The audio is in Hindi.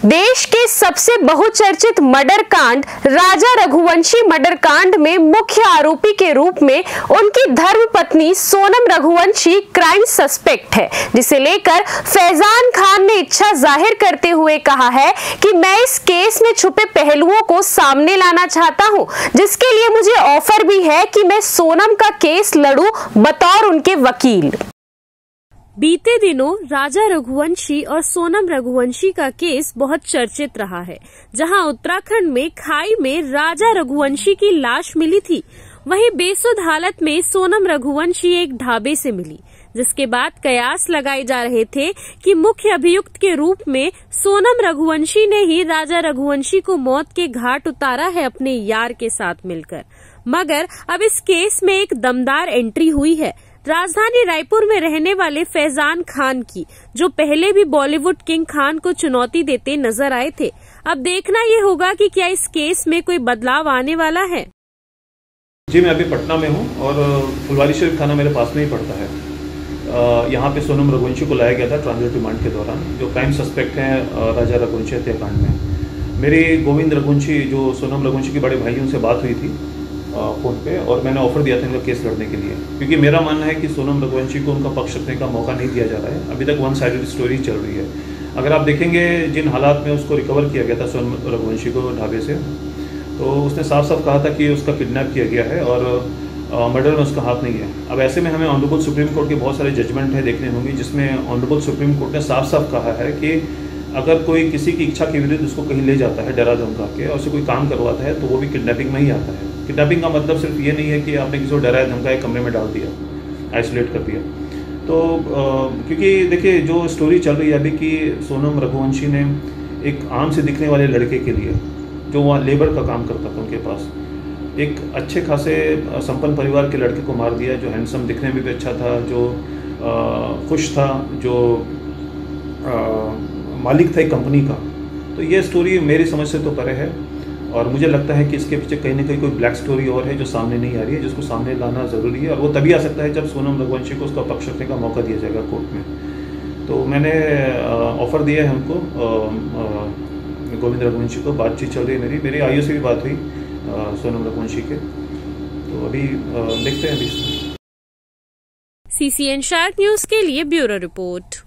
देश के सबसे बहुचर्चित मर्डर कांड राजा रघुवंशी मर्डर कांड में मुख्य आरोपी के रूप में उनकी धर्मपत्नी सोनम रघुवंशी क्राइम सस्पेक्ट है, जिसे लेकर फैजान खान ने इच्छा जाहिर करते हुए कहा है कि मैं इस केस में छुपे पहलुओं को सामने लाना चाहता हूं, जिसके लिए मुझे ऑफर भी है कि मैं सोनम का केस लड़ूं बतौर उनके वकील। बीते दिनों राजा रघुवंशी और सोनम रघुवंशी का केस बहुत चर्चित रहा है, जहां उत्तराखंड में खाई में राजा रघुवंशी की लाश मिली थी, वहीं बेसुध हालत में सोनम रघुवंशी एक ढाबे से मिली, जिसके बाद कयास लगाए जा रहे थे कि मुख्य अभियुक्त के रूप में सोनम रघुवंशी ने ही राजा रघुवंशी को मौत के घाट उतारा है अपने यार के साथ मिलकर। मगर अब इस केस में एक दमदार एंट्री हुई है राजधानी रायपुर में रहने वाले फैजान खान की, जो पहले भी बॉलीवुड किंग खान को चुनौती देते नजर आए थे। अब देखना ये होगा कि क्या इस केस में कोई बदलाव आने वाला है। जी, मैं अभी पटना में हूँ और फुलवारी शरीफ थाना मेरे पास में ही पड़ता है। यहाँ पे सोनम रघुवंशी को लाया गया था ट्रांजिट रिमांड के दौरान, जो क्राइम सस्पेक्ट हैं राजा रघुवंशी हत्याकांड में। मेरी गोविंद रघुवंशी, जो सोनम रघुवंशी के बड़े भाई, उनसे बात हुई थी फ़ोन पे, और मैंने ऑफर दिया था इनका केस लड़ने के लिए, क्योंकि मेरा मानना है कि सोनम रघुवंशी को उनका पक्ष रखने का मौका नहीं दिया जा रहा है। अभी तक वन साइडेड स्टोरी चल रही है। अगर आप देखेंगे जिन हालात में उसको रिकवर किया गया था सोनम रघुवंशी को ढाबे से, तो उसने साफ साफ कहा था कि उसका किडनैप किया गया है और मर्डर में उसका हाथ नहीं है। अब ऐसे में हमें ऑनरेबल सुप्रीम कोर्ट के बहुत सारे जजमेंट है देखने होंगे, जिसमें ऑनरेबल सुप्रीम कोर्ट ने साफ साफ कहा है कि अगर कोई किसी की इच्छा के विरुद्ध उसको कहीं ले जाता है डरा धमका के और उसे कोई काम करवाता है, तो वो भी किडनैपिंग में ही आता है। किडनैपिंग का मतलब सिर्फ ये नहीं है कि आपने किसी को डराया धमकाया कमरे में डाल दिया, आइसोलेट कर दिया। तो क्योंकि देखिए जो स्टोरी चल रही है अभी कि सोनम रघुवंशी ने एक आम से दिखने वाले लड़के के लिए, जो वहाँ लेबर का काम करता था उनके पास, एक अच्छे खासे संपन्न परिवार के लड़के को मार दिया, जो हैंडसम, दिखने में भी अच्छा था, जो खुश था, जो मालिक था एक कंपनी का। तो ये स्टोरी मेरी समझ से तो परे है, और मुझे लगता है कि इसके पीछे कहीं ना कहीं कोई ब्लैक स्टोरी और है जो सामने नहीं आ रही है, जिसको सामने लाना ज़रूरी है। और वो तभी आ सकता है जब सोनम रघुवंशी को उसका पक्ष रखने का मौका दिया जाएगा कोर्ट में। तो मैंने ऑफ़र दिया है हमको, गोविंद रघुवंशी को। बातचीत चल रही है मेरी आयु से भी बात हुई सोनम रघुवंशी के। तो अभी देखते हैं अभी। CCN शार्क न्यूज़ के लिए ब्यूरो रिपोर्ट।